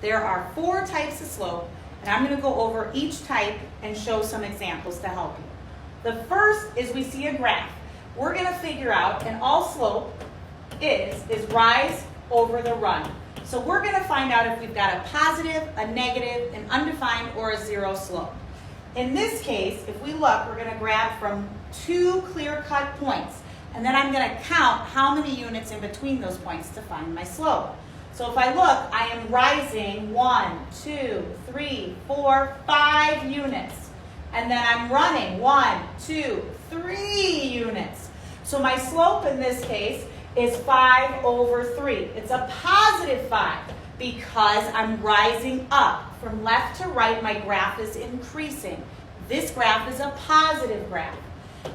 there are 4 types of slope, and I'm going to go over each type and show some examples to help you. The first is we see a graph. We're going to figure out, and all slope is rise over the run. So we're going to find out if we've got a positive, a negative, an undefined, or a 0 slope. In this case, if we look, we're going to grab from 2 clear-cut points, and then I'm going to count how many units in between those points to find my slope. So if I look, I am rising 1, 2, 3, 4, 5 units. And then I'm running 1, 2, 3 units. So my slope in this case is 5 over 3. It's a positive 5 because I'm rising up. From left to right, my graph is increasing. This graph is a positive graph.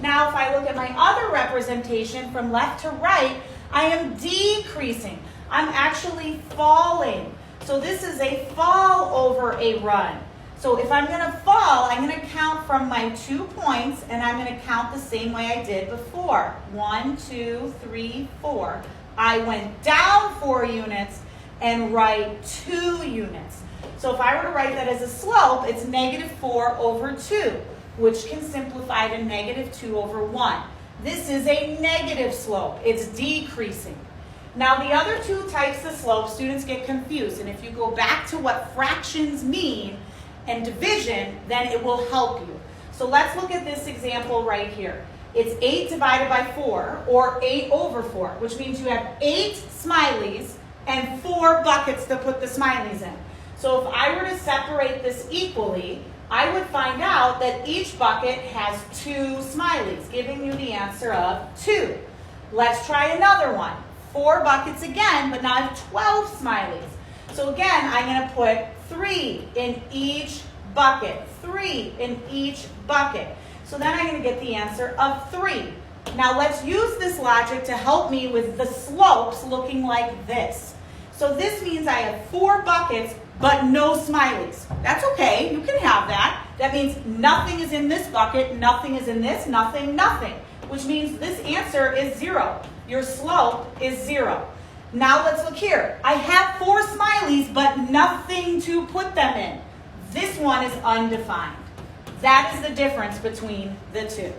Now if I look at my other representation from left to right, I am decreasing. I'm actually falling. So this is a fall over a run. So if I'm going to fall, I'm going to count from my 2 points, and I'm going to count the same way I did before. 1, 2, 3, 4. I went down 4 units and right 2 units. So if I were to write that as a slope, it's negative 4 over 2, which can simplify to negative 2 over 1. This is a negative slope. It's decreasing. Now the other 2 types of slope, students get confused, and if you go back to what fractions mean and division, then it will help you. So let's look at this example right here. It's 8 divided by 4, or 8 over 4, which means you have 8 smileys and 4 buckets to put the smileys in. So if I were to separate this equally, I would find out that each bucket has 2 smileys, giving you the answer of 2. Let's try another one. 4 buckets again, but now I have 12 smileys. So again, I'm going to put 3 in each bucket, 3 in each bucket. So then I'm going to get the answer of 3. Now let's use this logic to help me with the slopes looking like this. So this means I have 4 buckets, but no smileys. That's okay, you can have that. That means nothing is in this bucket, nothing is in this, nothing, nothing. Which means this answer is 0. Your slope is 0. Now let's look here. I have 4 smileys, but nothing to put them in. This one is undefined. That is the difference between the 2.